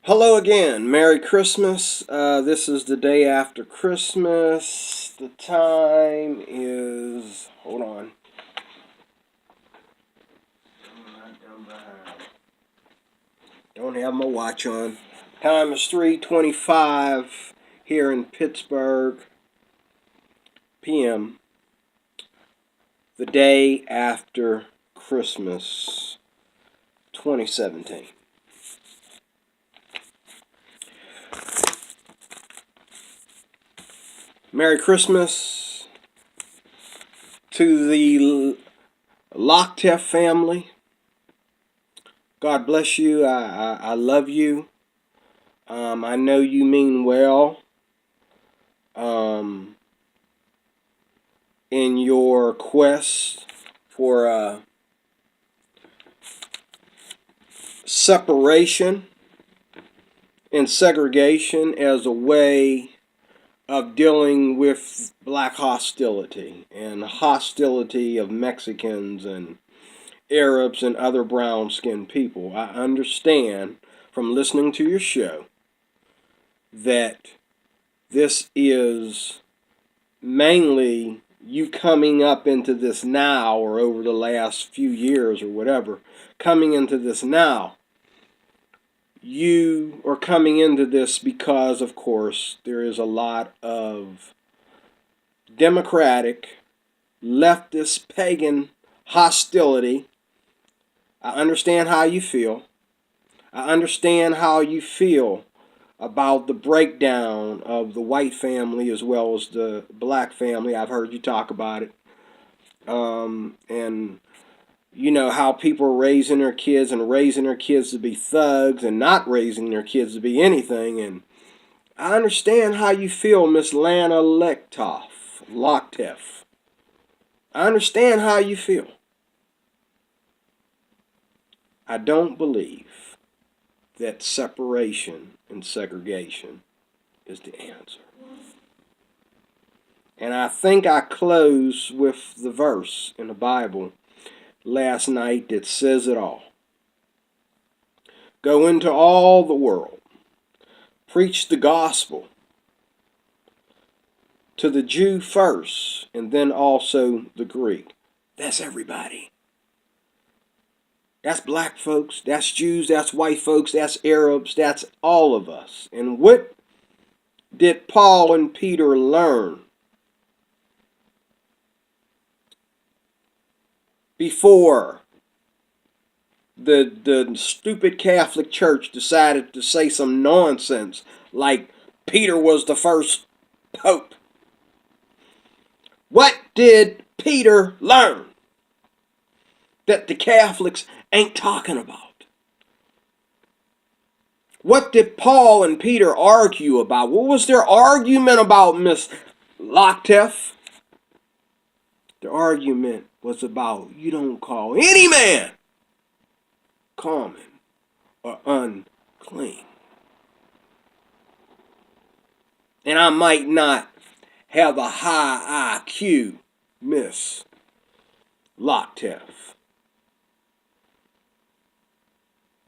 Hello again. Merry Christmas. This is the day after Christmas. The time is. Hold on. Don't have my watch on. Time is 3:25 here in Pittsburgh p.m. The day after Christmas 2017. Merry Christmas to the Lockteff family. God bless you. I love you. I know you mean well um, in your quest for separation and segregation as a way of dealing with black hostility and hostility of Mexicans and Arabs and other brown-skinned people. I understand from listening to your show that this is mainly you coming up into this now, or over the last few years or whatever, coming into this now. You are coming into this because, of course, there is a lot of democratic, leftist, pagan hostility. I understand how you feel. I understand how you feel about the breakdown of the white family as well as the black family. I've heard you talk about it. And you know how people are raising their kids and raising their kids to be thugs and not raising their kids to be anything. And I understand how you feel, Miss Lana Lockteff. I understand how you feel. I don't believe that separation and segregation is the answer. And I think I close with the verse in the Bible last night that says it all. Go into all the world, preach the gospel to the Jew first, and then also the Greek. That's everybody. That's black folks, that's Jews, that's white folks, that's Arabs, that's all of us. And what did Paul and Peter learn before the stupid Catholic Church decided to say some nonsense like Peter was the first pope? What did Peter learn that the Catholics ain't talking about? What did Paul and Peter argue about? What was their argument about, Miss Lockteff? The argument was about you don't call any man common or unclean. And I might not have a high IQ, Miss Lockteff.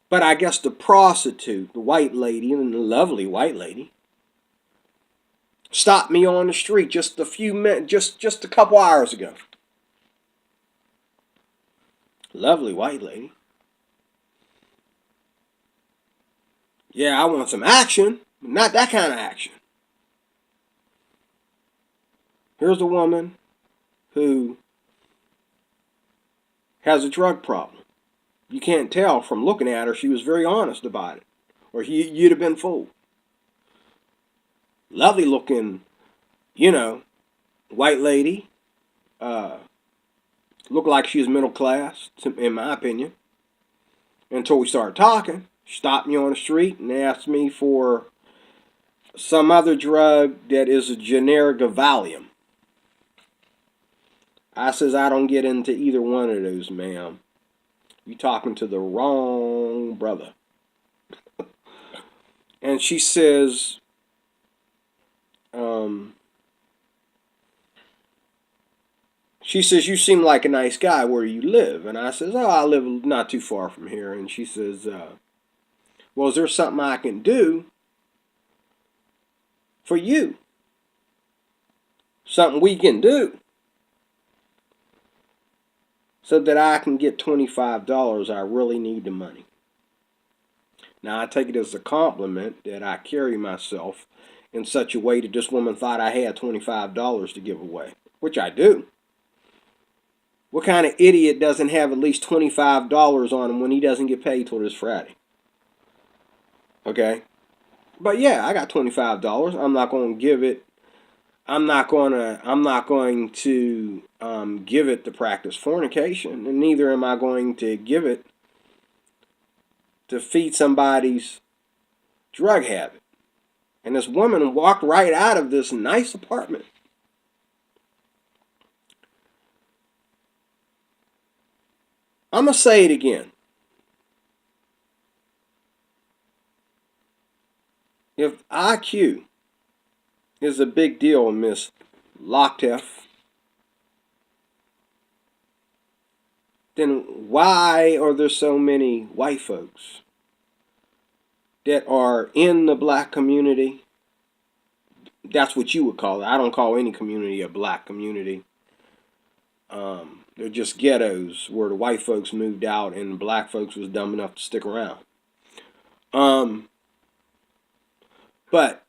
But I guess the prostitute, the white lady, and the lovely white lady, stopped me on the street just a few minutes, just a couple hours ago. Lovely white lady. Yeah, I want some action, but not that kind of action. Here's a woman who has a drug problem. You can't tell from looking at her. She was very honest about it, or you'd have been fooled. Lovely looking, you know, white lady. Looked like she was middle class, in my opinion. Until we started talking. She stopped me on the street and asked me for some other drug that is a generic of Valium. I says, I don't get into either one of those, ma'am. You talking to the wrong brother. And she says, you seem like a nice guy. Where do you live? And I says, oh, I live not too far from here. And she says, Well, is there something I can do for you? Something we can do so that I can get $25. I really need the money. Now, I take it as a compliment that I carry myself in such a way that this woman thought I had $25 to give away, which I do. What kind of idiot doesn't have at least $25 on him when he doesn't get paid till this Friday? Okay? But yeah, I got $25. I'm not going to give it. I'm not going to give it to practice fornication, and neither am I going to give it to feed somebody's drug habit. And this woman walked right out of this nice apartment. I'm going to say it again. If IQ is a big deal, Miss Lockteff, then why are there so many white folks that are in the black community? That's what you would call it. I don't call any community a black community. They're just ghettos where the white folks moved out and the black folks was dumb enough to stick around. But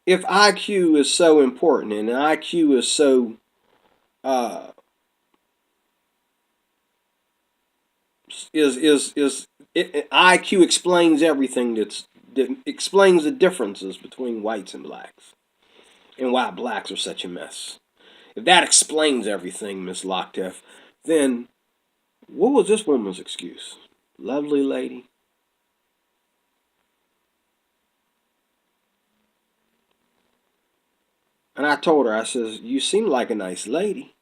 if IQ is so important and IQ is so IQ explains everything that explains the differences between whites and blacks and why blacks are such a mess. If that explains everything, Miss Lockteff, then what was this woman's excuse? Lovely lady. And I told her, I says, you seem like a nice lady.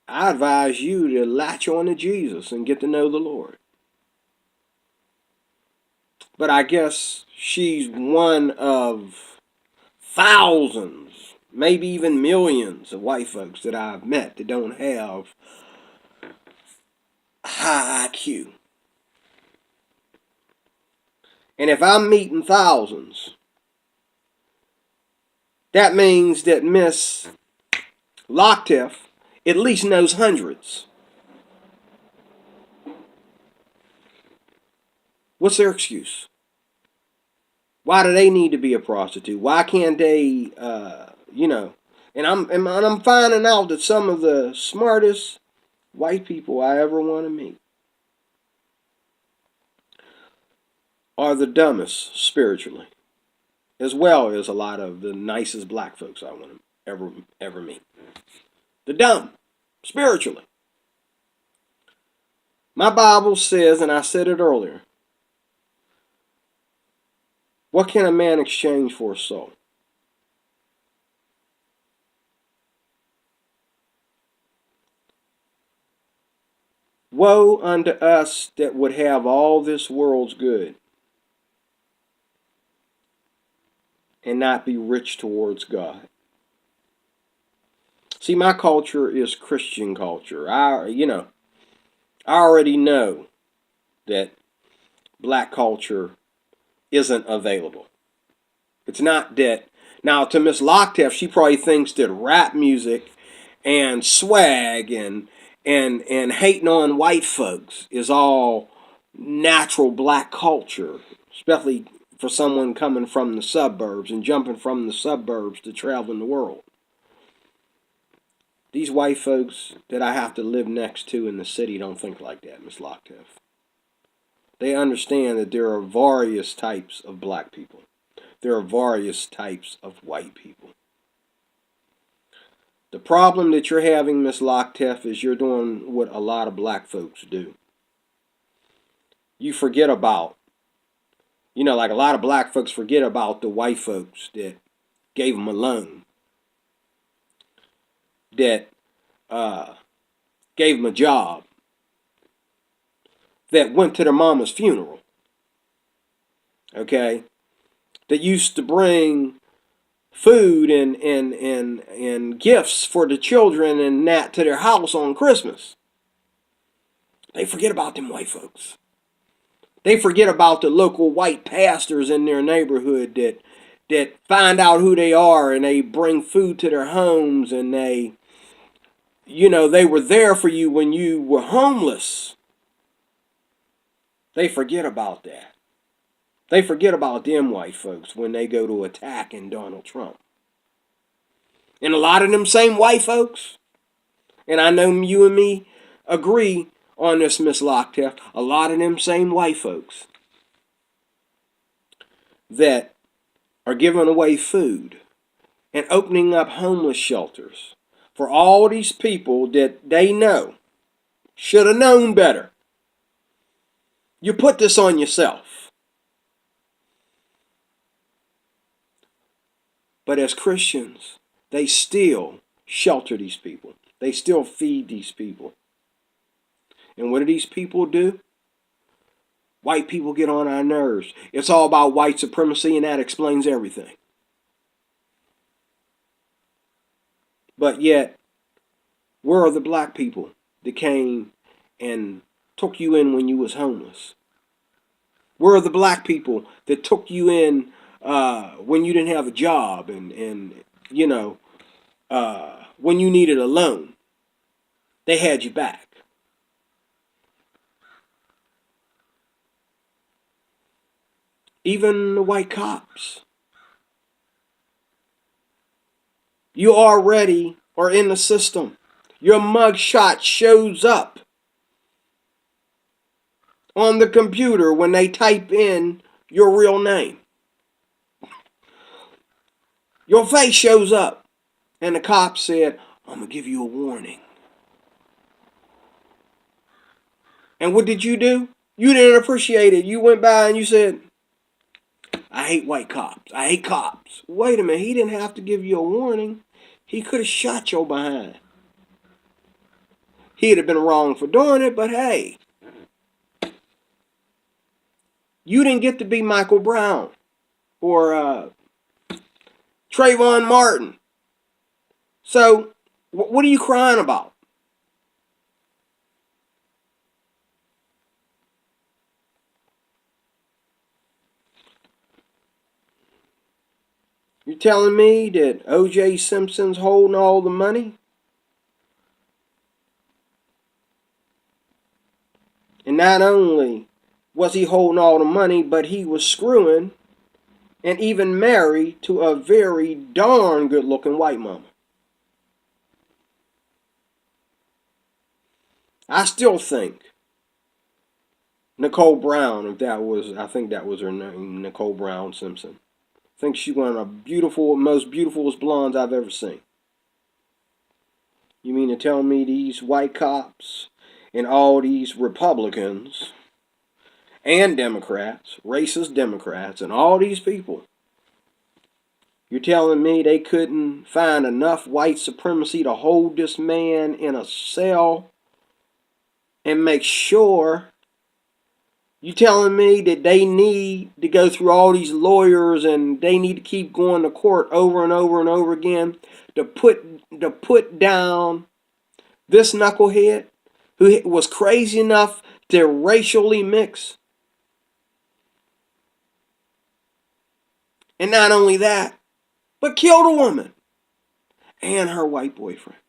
I advise you to latch on to Jesus and get to know the Lord. But I guess she's one of thousands, maybe even millions of white folks that I've met that don't have high IQ. And if I'm meeting thousands, that means that Miss Lockteff at least knows hundreds. What's their excuse? Why do they need to be a prostitute? Why can't they, And I'm finding out that some of the smartest white people I ever want to meet are the dumbest spiritually, as well as a lot of the nicest black folks I want to ever meet. The dumb spiritually. My Bible says, and I said it earlier, what can a man exchange for a soul? Woe unto us that would have all this world's good and not be rich towards God. See, my culture is Christian culture. I already know that black culture isn't available. It's not that. Now, to Miss Lockteff, she probably thinks that rap music and swag and hating on white folks is all natural black culture, especially for someone coming from the suburbs and jumping from the suburbs to traveling the world. These white folks that I have to live next to in the city don't think like that, Miss Lockteff. They understand that there are various types of black people. There are various types of white people. The problem that you're having, Miss Lockteff, is you're doing what a lot of black folks do. You forget about, like a lot of black folks forget about the white folks that gave them a loan, that gave them a job, that went to their mama's funeral, okay? That used to bring food and gifts for the children and that to their house on Christmas. They forget about them white folks. They forget about the local white pastors in their neighborhood that find out who they are and they bring food to their homes, and they were there for you when you were homeless. They forget about that. They forget about them white folks when they go to attacking Donald Trump. And a lot of them same white folks, and I know you and me agree on this, Miss Lockteff, a lot of them same white folks that are giving away food and opening up homeless shelters for all these people that they know should have known better. You put this on yourself. But as Christians, they still shelter these people. They still feed these people. And what do these people do? White people get on our nerves. It's all about white supremacy, and that explains everything. But yet, where are the black people that came and took you in when you was homeless? Where are the black people that took you in when you didn't have a job and when you needed a loan? They had you back. Even the white cops. You already are in the system. Your mugshot shows up on the computer when they type in your real name. Your face shows up. And the cop said, I'm going to give you a warning. And what did you do? You didn't appreciate it. You went by and you said, I hate white cops. I hate cops. Wait a minute. He didn't have to give you a warning. He could have shot your behind. He'd have been wrong for doing it, but hey. You didn't get to be Michael Brown or Trayvon Martin. So, what are you crying about? You're telling me that O.J. Simpson's holding all the money? And not only was he holding all the money, but he was screwing and even married to a very darn good-looking white mama. I still think Nicole Brown, I think that was her name, Nicole Brown Simpson. I think she's one of the most beautifulest blondes I've ever seen. You mean to tell me these white cops and all these Republicans and Democrats, racist Democrats, and all these people, you're telling me they couldn't find enough white supremacy to hold this man in a cell and make sure? You telling me that they need to go through all these lawyers and they need to keep going to court over and over and over again to put down this knucklehead who was crazy enough to racially mix? And not only that, but killed a woman and her white boyfriend.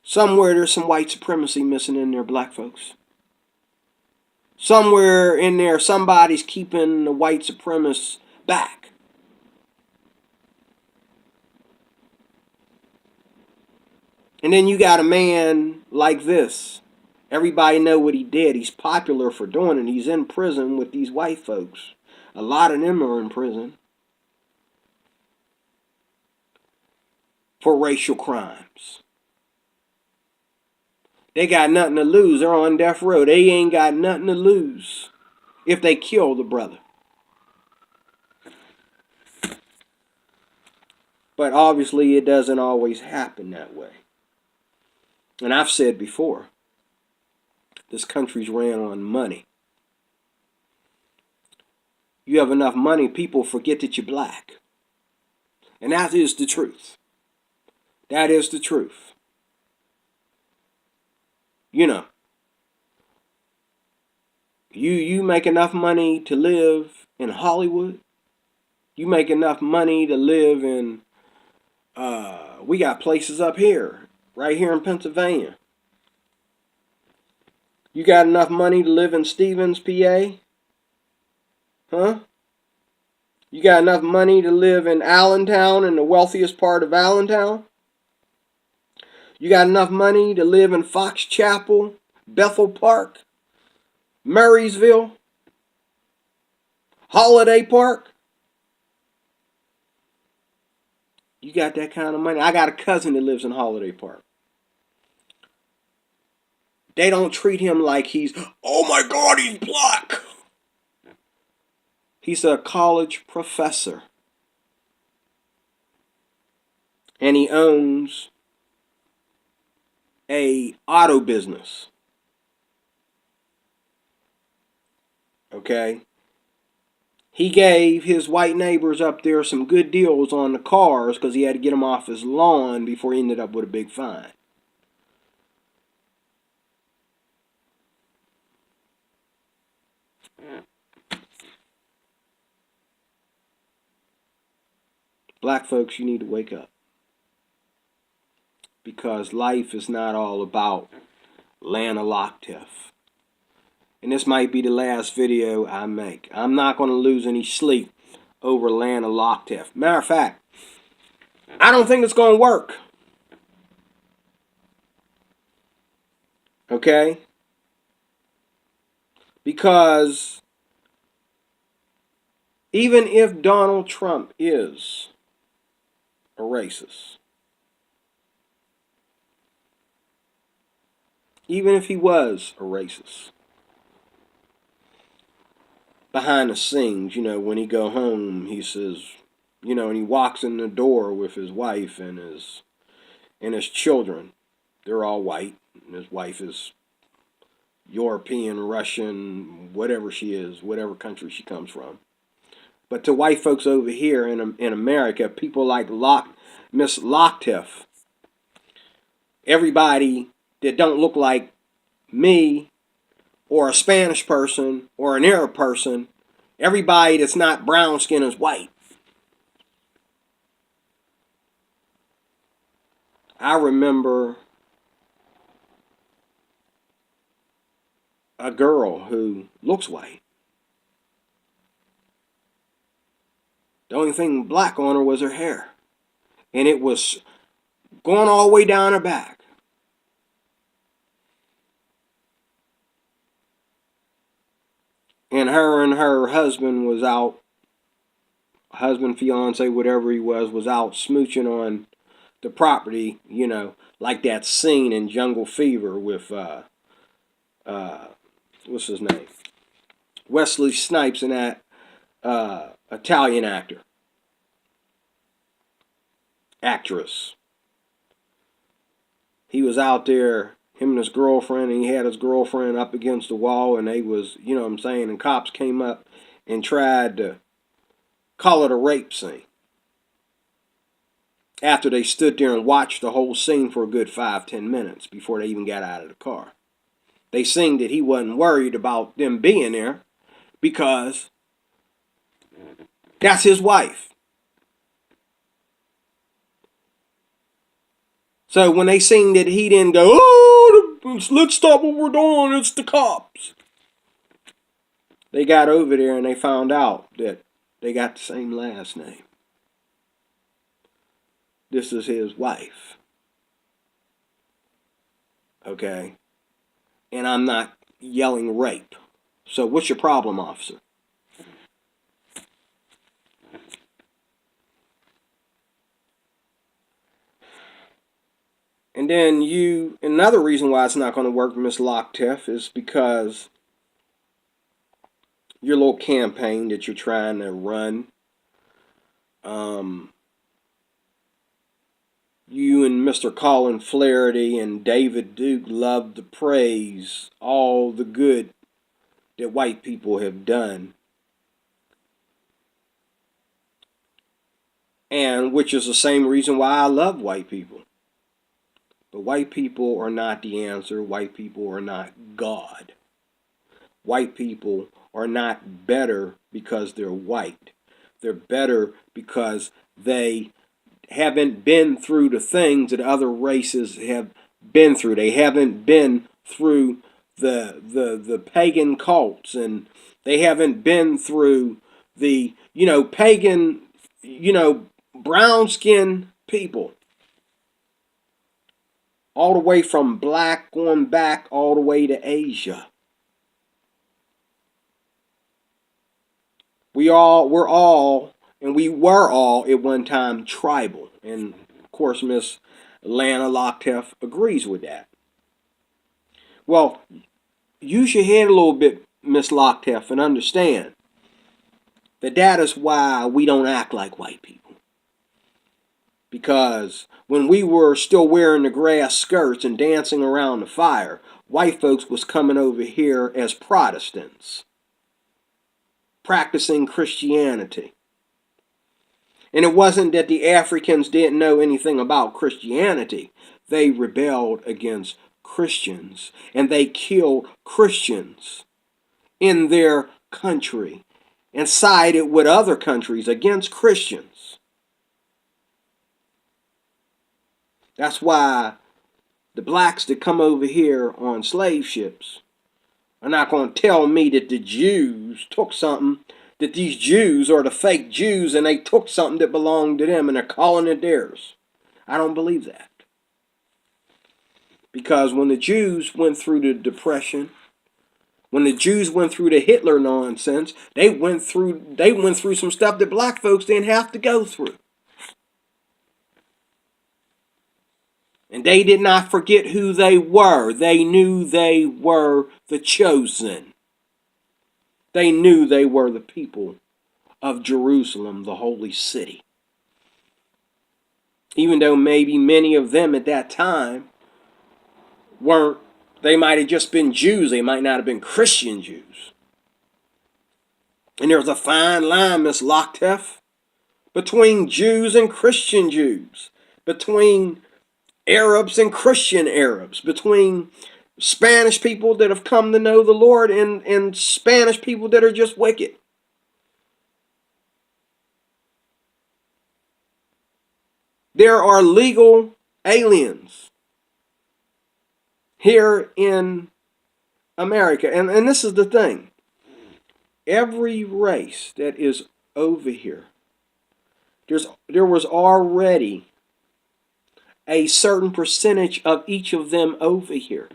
Somewhere there's some white supremacy missing in there, black folks. Somewhere in there, somebody's keeping the white supremacists back. And then you got a man like this. Everybody know what he did. He's popular for doing it. He's in prison with these white folks. A lot of them are in prison for racial crimes. They got nothing to lose. They're on death row. They ain't got nothing to lose if they kill the brother. But obviously it doesn't always happen that way. And I've said before, this country's ran on money. you have enough money, people forget that you're black. And that is the truth. That is the truth. You know, you make enough money to live in Hollywood. You make enough money to live in, we got places up here, right here in Pennsylvania. You got enough money to live in Stevens, PA? Huh? You got enough money to live in Allentown, in the wealthiest part of Allentown? You got enough money to live in Fox Chapel, Bethel Park, Murraysville, Holiday Park? You got that kind of money? I got a cousin that lives in Holiday Park. They don't treat him like he's, oh my God, he's black. He's a college professor. And he owns a auto business. Okay? He gave his white neighbors up there some good deals on the cars because he had to get them off his lawn before he ended up with a big fine. Black folks, you need to wake up. Because life is not all about Lana Locktiff. And this might be the last video I make. I'm not going to lose any sleep over Lana Locktiff. Matter of fact, I don't think it's going to work. Okay? Because even if Donald Trump is a racist, even if he was a racist, behind the scenes, you know, when he go home, he says, you know, and he walks in the door with his wife and his children. They're all white. And his wife is European, Russian, whatever she is, whatever country she comes from. But to white folks over here in America, people like Miss Locktiff, everybody that don't look like me or a Spanish person or an Arab person, everybody that's not brown skin is white. I remember a girl who looks white. The only thing black on her was her hair. And it was going all the way down her back. And her husband was out, husband, fiance, whatever he was out smooching on the property, you know, like that scene in Jungle Fever with, what's his name? Wesley Snipes and that Italian actress. He was out there, him and his girlfriend, and he had his girlfriend up against the wall, and they was, you know what I'm saying, and cops came up and tried to call it a rape scene. After they stood there and watched the whole scene for a good 5-10 minutes before they even got out of the car. They seen that he wasn't worried about them being there because that's his wife. So when they seen that he didn't go, oh, let's stop what we're doing, it's the cops. They got over there and they found out that they got the same last name. This is his wife. Okay? And I'm not yelling rape. So what's your problem, officer? And then another reason why it's not going to work, Miss Locktiff, is because your little campaign that you're trying to run, you and Mr. Colin Flaherty and David Duke love to praise all the good that white people have done And which is the same reason why I love white people. But white people are not the answer. White people are not God. White people are not better because they're white. They're better because they haven't been through the things that other races have been through. They haven't been through the pagan cults, and they haven't been through the pagan brown skinned people, all the way from black going back all the way to Asia. We were all at one time tribal. And of course, Miss Lana Lockteff agrees with that. Well, use your head a little bit, Miss Lockteff, and understand that is why we don't act like white people. Because when we were still wearing the grass skirts and dancing around the fire, white folks was coming over here as Protestants, practicing Christianity. And it wasn't that the Africans didn't know anything about Christianity. They rebelled against Christians, and they killed Christians in their country and sided with other countries against Christians. That's why the blacks that come over here on slave ships are not going to tell me that the Jews took something, that these Jews are the fake Jews and they took something that belonged to them and they're calling it theirs. I don't believe that. Because when the Jews went through the Depression, when the Jews went through the Hitler nonsense, they went through some stuff that black folks didn't have to go through. And they did not forget who they were. They knew they were the chosen. They knew they were the people of Jerusalem, the holy city. Even though maybe many of them at that time weren't, they might have just been Jews. They might not have been Christian Jews. And there's a fine line, Miss Lockteff, between Jews and Christian Jews, between Arabs and Christian Arabs, between Spanish people that have come to know the Lord and Spanish people that are just wicked. There are legal aliens here in America. And this is the thing. Every race that is over here, there was already a certain percentage of each of them over here.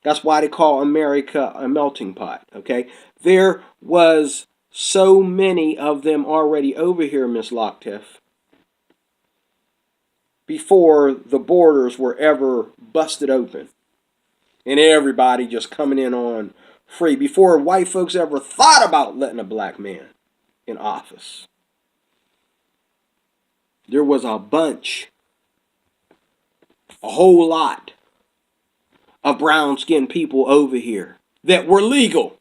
That's why they call America a melting pot, okay? There was so many of them already over here, Miss Lockteff, before the borders were ever busted open. And everybody just coming in on free. Before white folks ever thought about letting a black man in office. There was a whole lot of brown-skinned people over here that were legal.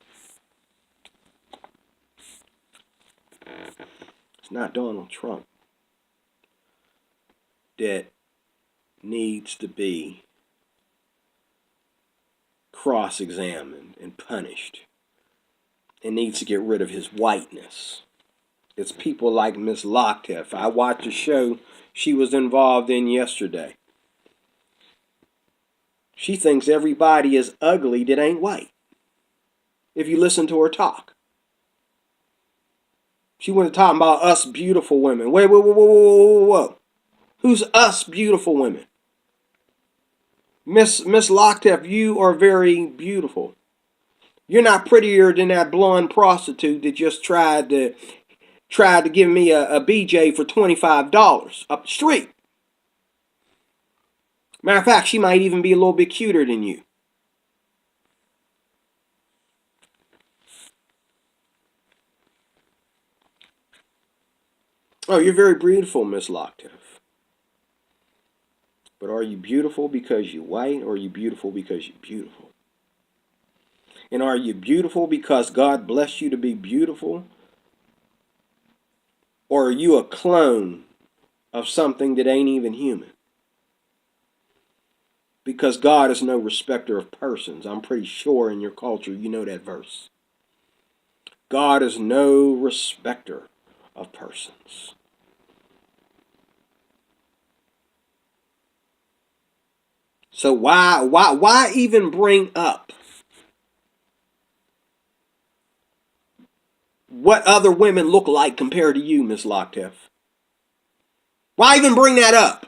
It's not Donald Trump that needs to be cross-examined and punished and needs to get rid of his whiteness. It's people like Miss Lockteff. I watched a show she was involved in yesterday. She thinks everybody is ugly that ain't white. If you listen to her talk. She went talking about us beautiful women. Whoa. Who's us beautiful women? Miss Lockteff, you are very beautiful. You're not prettier than that blonde prostitute that just tried to give me a BJ for $25 up the street. Matter of fact, she might even be a little bit cuter than you. Oh, you're very beautiful, Miss Lockteff. But are you beautiful because you're white, or are you beautiful because you're beautiful? And are you beautiful because God blessed you to be beautiful? Or are you a clone of something that ain't even human? Because God is no respecter of persons. I'm pretty sure in your culture you know that verse. God is no respecter of persons. So why even bring up what other women look like compared to you, Miss Lockteff? Why even bring that up?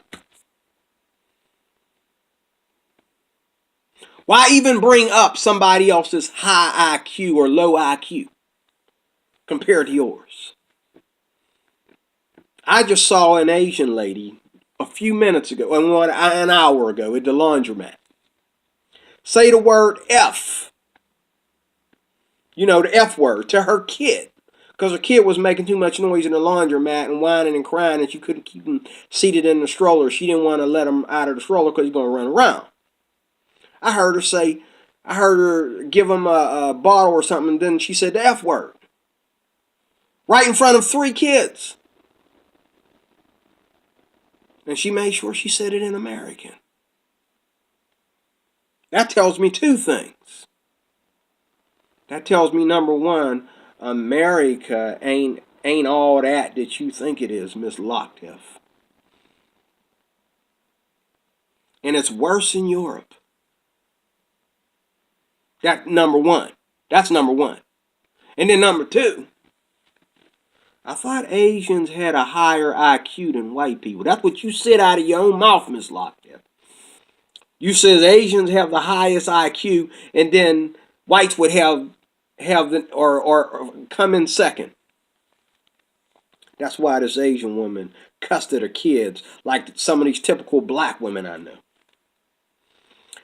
Why even bring up somebody else's high IQ or low IQ compared to yours? I just saw an Asian lady a few minutes ago, an hour ago at the laundromat, say the word F, the F word, to her kid. Because her kid was making too much noise in the laundromat and whining and crying, and she couldn't keep him seated in the stroller. She didn't want to let him out of the stroller because he's going to run around. I heard her give him a bottle or something, and then she said the F word. Right in front of 3 kids. And she made sure she said it in American. That tells me 2 things. That tells me, number one, America ain't all that you think it is, Miss Lockteff. And it's worse in Europe. That's number one. And then number 2, I thought Asians had a higher IQ than white people. That's what you said out of your own mouth, Miss Lockteff. You said Asians have the highest IQ, and then whites would have or come in second. That's why this Asian woman cussed at her kids like some of these typical black women I know.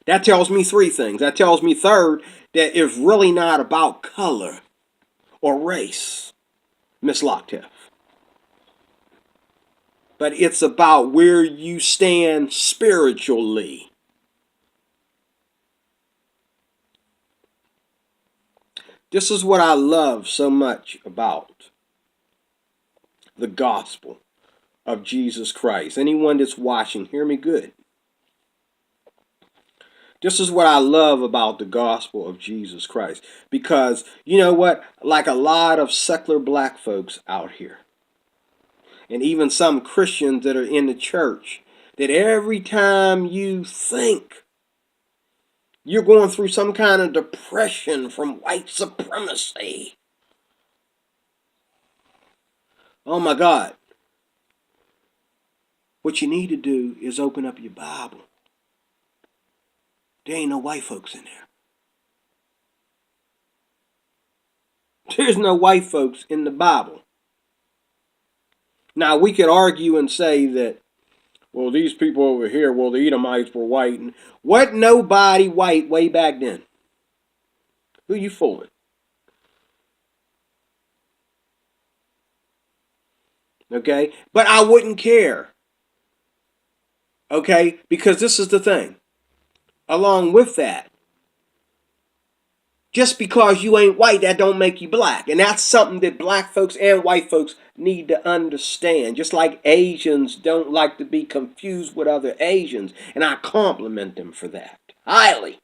That tells me 3 things. That tells me, third, that it's really not about color or race, Miss Lockteff. But it's about where you stand spiritually. This is what I love so much about the gospel of Jesus Christ. Anyone that's watching, hear me good. This is what I love about the gospel of Jesus Christ. Because, you know what? Like a lot of secular black folks out here, and even some Christians that are in the church, that every time you think you're going through some kind of depression from white supremacy, oh my God, what you need to do is open up your Bible. There ain't no white folks in there. There's no white folks in the Bible. Now, we could argue and say that, well, these people over here, well, the Edomites were white. And what nobody white way back then? Who you fooling? Okay? But I wouldn't care. Okay? Because this is the thing. Along with that, just because you ain't white, that don't make you black. And that's something that black folks and white folks need to understand. Just like Asians don't like to be confused with other Asians. And I compliment them for that. Highly.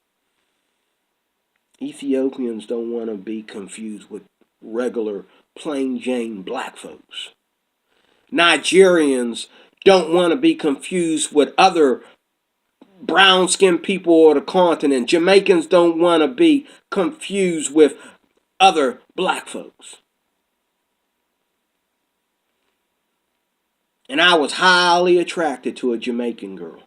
Ethiopians don't want to be confused with regular, plain Jane black folks. Nigerians don't want to be confused with other brown-skinned people of the continent. Jamaicans don't want to be confused with other black folks. And I was highly attracted to a Jamaican girl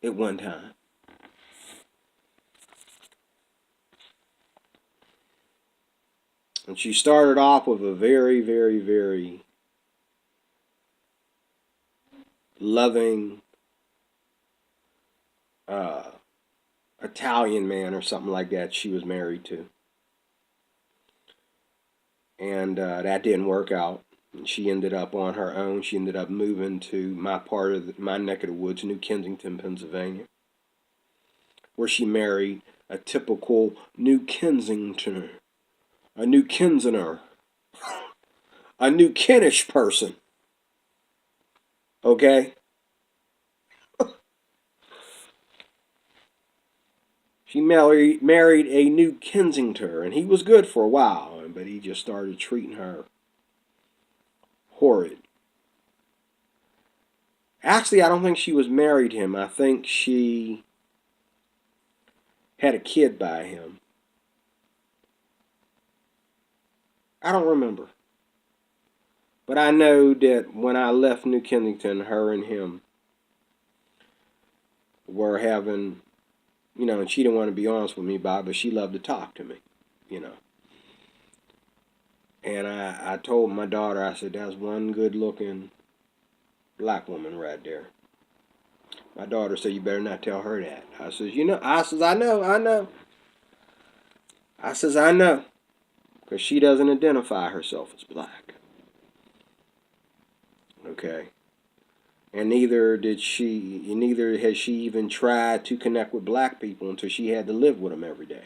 at one time. And she started off with a very, very, very loving Italian man or something like that she was married to. And that didn't work out. And she ended up on her own. She ended up moving to my neck of the woods, New Kensington, Pennsylvania, where she married a typical New Kensingtoner, a New Kensingter. a New Kentish person. Okay? She married a New Kensington, and he was good for a while, but he just started treating her horrid. Actually, I don't think she was married to him. I think she had a kid by him. I don't remember. But I know that when I left New Kensington, her and him were having, and she didn't want to be honest with me about it, but she loved to talk to me, you know. And I told my daughter, I said, that's one good looking black woman right there. My daughter said, you better not tell her that. I says, I know. I says, I know. Because she doesn't identify herself as black. Okay. And neither has she even tried to connect with black people until she had to live with them every day.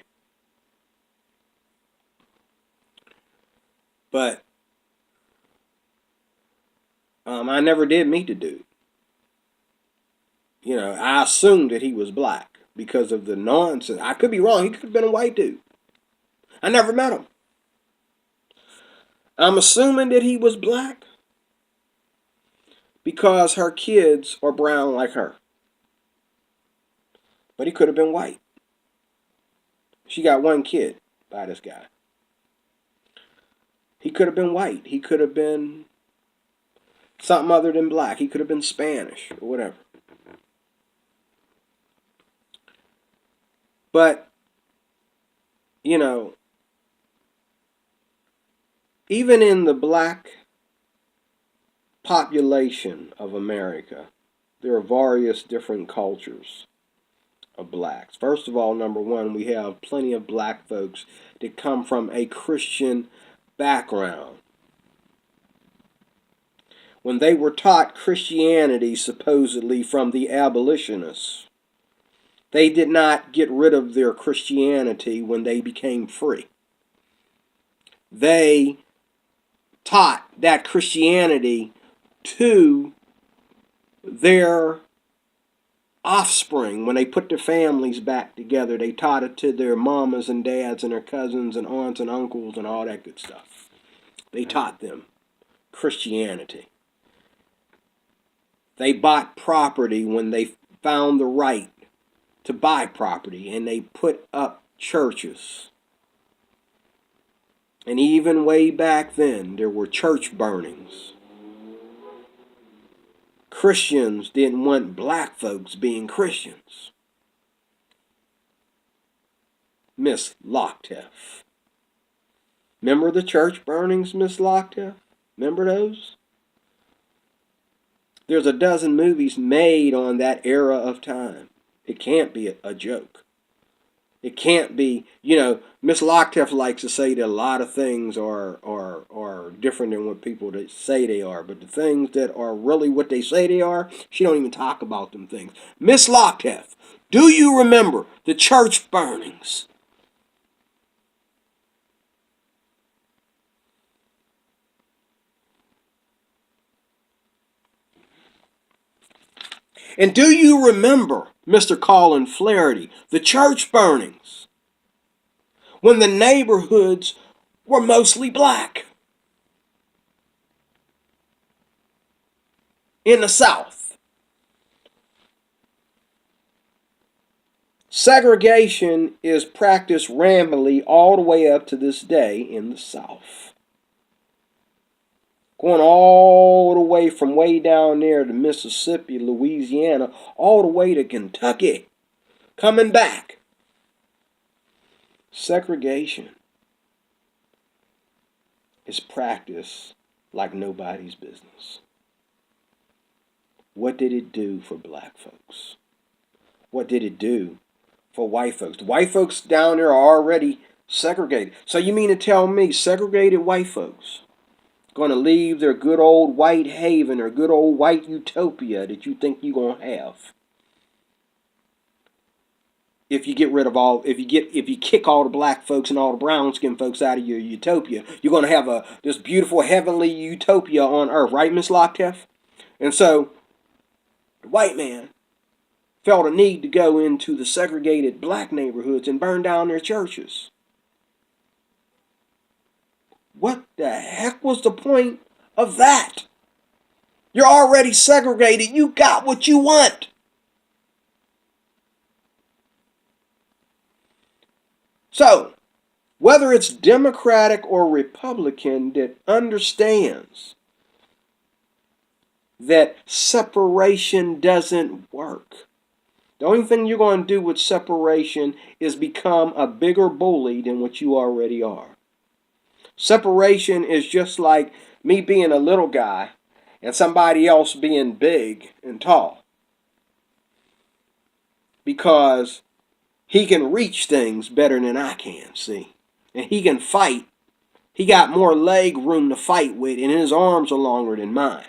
But I never did meet the dude. I assumed that he was black because of the nonsense. I could be wrong. He could have been a white dude. I never met him. I'm assuming that he was black because her kids are brown like her. But he could have been white. She got one kid by this guy. He could have been white. He could have been something other than black. He could have been Spanish or whatever. But, even in the black population of America, there are various different cultures of blacks. First of all, number one, we have plenty of black folks that come from a Christian background. When they were taught Christianity, supposedly from the abolitionists, they did not get rid of their Christianity when they became free. They taught that Christianity to their offspring. When they put their families back together, they taught it to their mamas and dads and their cousins and aunts and uncles and all that good stuff. They taught them Christianity. They bought property when they found the right to buy property, and they put up churches. And even way back then, there were church burnings. Christians didn't want black folks being Christians. Miss Lockteff. Remember the church burnings, Miss Lockteff? Remember those? There's a dozen movies made on that era of time. It can't be a joke. It can't be, Miss Lockteff likes to say that a lot of things are different than what people say they are. But the things that are really what they say they are, she don't even talk about them things. Miss Lockteff, do you remember the church burnings? And do you remember, Mr. Colin Flaherty, the church burnings when the neighborhoods were mostly black in the South? Segregation is practiced rampantly all the way up to this day in the South. Going all the way from way down there to Mississippi, Louisiana, all the way to Kentucky. Coming back. Segregation is practiced like nobody's business. What did it do for black folks? What did it do for white folks? The white folks down there are already segregated. So you mean to tell me segregated white folks going to leave their good old white haven or good old white utopia that you think you're going to have If you get rid of all, if you kick all the black folks and all the brown skinned folks out of your utopia, you're going to have this beautiful heavenly utopia on earth, right, Miss Lockteff? And so, the white man felt a need to go into the segregated black neighborhoods and burn down their churches. What the heck was the point of that? You're already segregated. You got what you want. So, whether it's Democratic or Republican that understands that separation doesn't work. The only thing you're going to do with separation is become a bigger bully than what you already are. Separation is just like me being a little guy and somebody else being big and tall. Because he can reach things better than I can, see. And he can fight. He got more leg room to fight with, and his arms are longer than mine.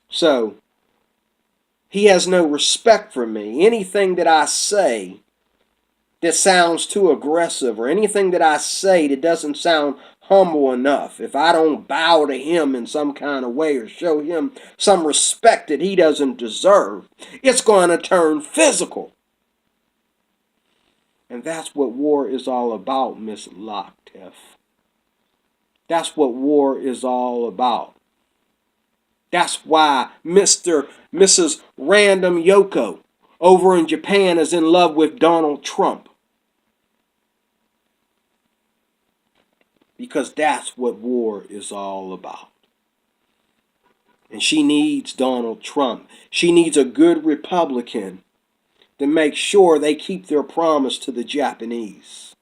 So, he has no respect for me. Anything that I say that sounds too aggressive, or anything that I say that doesn't sound humble enough, if I don't bow to him in some kind of way or show him some respect that he doesn't deserve, it's going to turn physical. And that's what war is all about, Miss Lockteff. That's what war is all about. That's why Mrs. Random Yoko over in Japan is in love with Donald Trump. Because that's what war is all about. And she needs Donald Trump. She needs a good Republican to make sure they keep their promise to the Japanese.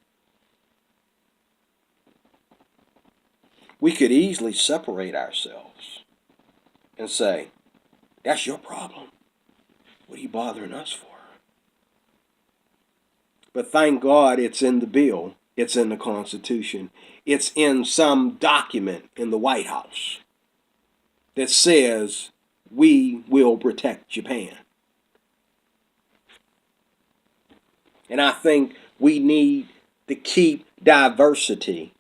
We could easily separate ourselves and say, that's your problem. What are you bothering us for? But thank God it's in the bill. It's in the Constitution. It's in some document in the White House that says we will protect Japan. And I think we need to keep diversity.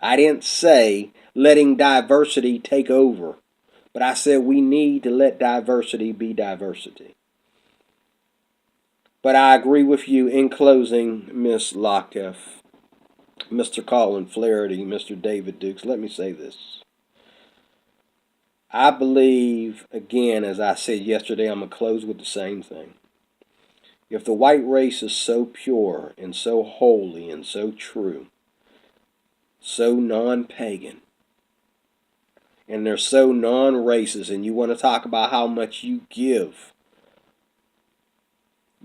I didn't say letting diversity take over, but I said we need to let diversity be diversity. But I agree with you in closing, Miss Lockteff, Mr. Colin, Flaherty, Mr. David Dukes. Let me say this. I believe, again, as I said yesterday, I'm going to close with the same thing. If the white race is so pure and so holy and so true, so non-pagan, and they're so non-racist, and you want to talk about how much you give,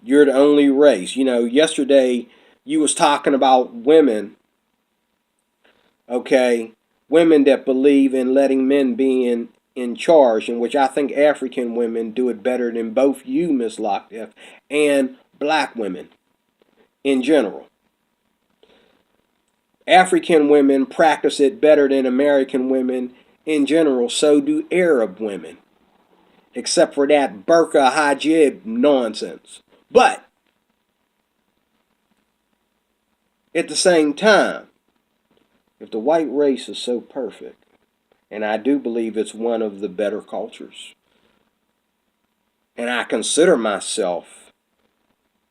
you're the only race. You know, yesterday you was talking about women, okay, women that believe in letting men be in charge, in which I think African women do it better than both you, Miss Lockteff, and black women in general. African women practice it better than American women in general. So do Arab women, except for that burqa hijab nonsense. But at the same time, if the white race is so perfect, and I do believe it's one of the better cultures, and I consider myself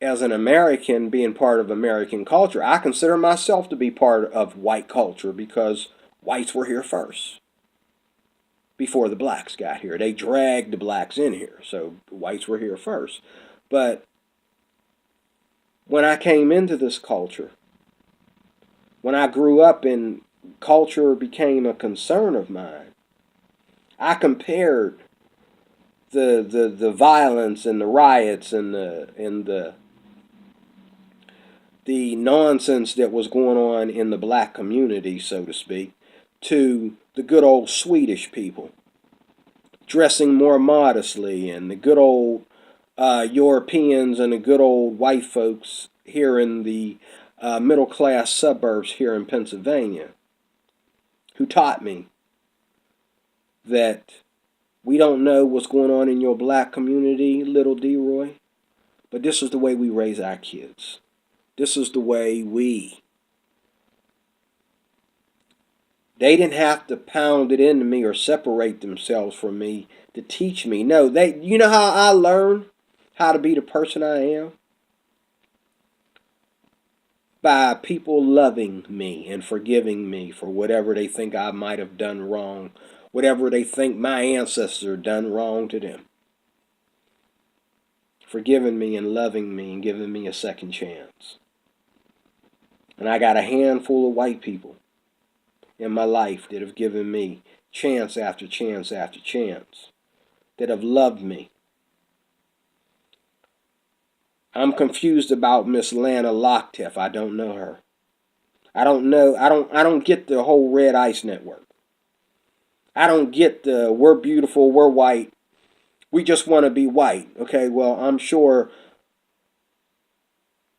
as an American being part of American culture, I consider myself to be part of white culture because whites were here first before the blacks got here. They dragged the blacks in here, so whites were here first. But when I came into this culture, when I grew up and culture became a concern of mine, I compared the violence and the riots and the nonsense that was going on in the black community, so to speak, to the good old Swedish people dressing more modestly, and the good old Europeans and the good old white folks here in the middle-class suburbs here in Pennsylvania, who taught me that we don't know what's going on in your black community, little D-Roy, But this is the way we raise our kids. This is the way they didn't have to pound it into me or separate themselves from me to teach me. No, you know how I learned how to be the person I am? By people loving me and forgiving me for whatever they think I might have done wrong, whatever they think my ancestors done wrong to them. Forgiving me and loving me and giving me a second chance. And I got a handful of white people in my life that have given me chance after chance after chance, that have loved me. I'm confused about Miss Lana Locktiff. I don't know her. I don't get the whole Red Ice Network. I don't get the we're beautiful, we're white, we just want to be white. Okay, well, I'm sure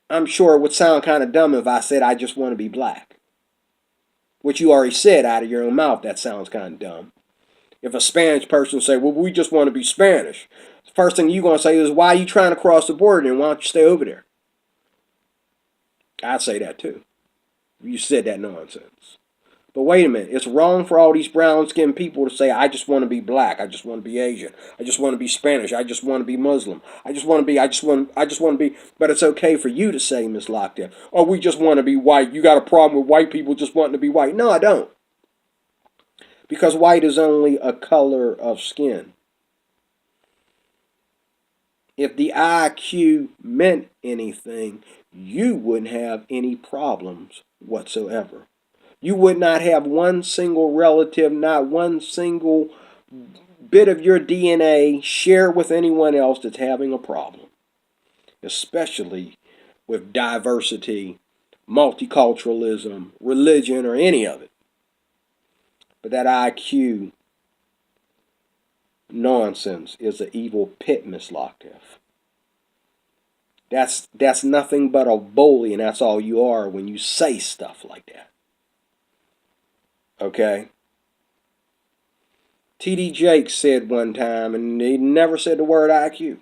it would sound kind of dumb if I said I just want to be black. Which you already said out of your own mouth, that sounds kind of dumb. If a Spanish person say, well, we just want to be Spanish, the first thing you're going to say is, why are you trying to cross the border and why don't you stay over there? I'd say that too. You said that nonsense. But wait a minute, it's wrong for all these brown-skinned people to say, I just want to be black, I just want to be Asian, I just want to be Spanish, I just want to be Muslim, I just want to be, but it's okay for you to say, Miss Lockdown, oh, we just want to be white, you got a problem with white people just wanting to be white. No, I don't. Because white is only a color of skin. If the IQ meant anything, you wouldn't have any problems whatsoever. You would not have one single relative, not one single bit of your DNA share with anyone else that's having a problem. Especially with diversity, multiculturalism, religion, or any of it. But that IQ nonsense is an evil pit, Miss Locktiff. That's nothing but a bully, and that's all you are when you say stuff like that. Okay? T.D. Jakes said one time, and he never said the word IQ.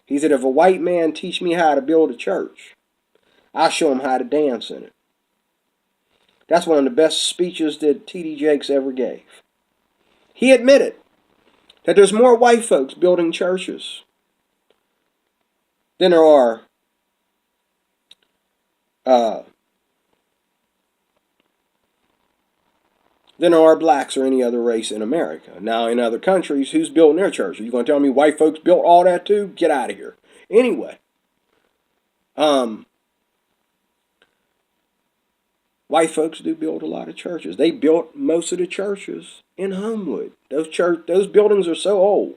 He said, if a white man teach me how to build a church, I'll show him how to dance in it. That's one of the best speeches that T.D. Jakes ever gave. He admitted that there's more white folks building churches than there are blacks or any other race in America. Now, in other countries, who's building their church? Are you going to tell me white folks built all that too? Get out of here. Anyway, white folks do build a lot of churches. They built most of the churches in Homewood. Those buildings are so old.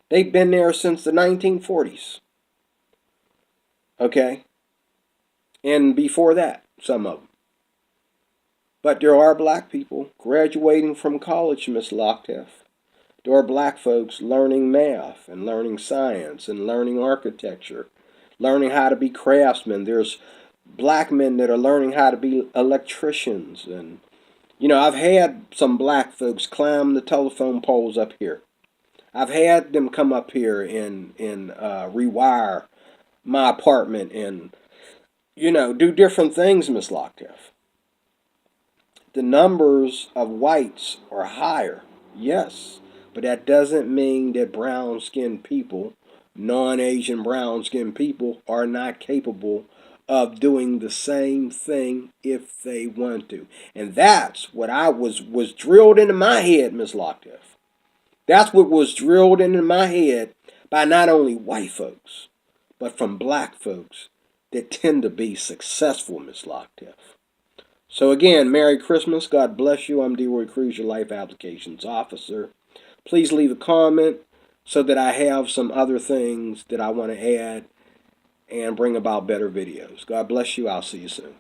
They've been there since the 1940s. Okay? And before that, some of them. But there are black people graduating from college, Miss Locktiff. There are black folks learning math and learning science and learning architecture, learning how to be craftsmen. There's black men that are learning how to be electricians. And, I've had some black folks climb the telephone poles up here. I've had them come up here and rewire my apartment and, do different things, Miss Locktiff. The numbers of whites are higher, yes, but that doesn't mean that brown-skinned people, non-Asian brown-skinned people, are not capable of doing the same thing if they want to. And that's what I was drilled into my head, Miss Locktiff. That's what was drilled into my head by not only white folks, but from black folks that tend to be successful, Miss Locktiff. So again, Merry Christmas. God bless you. I'm DeRoy Cruz, your Life Applications Officer. Please leave a comment so that I have some other things that I want to add and bring about better videos. God bless you. I'll see you soon.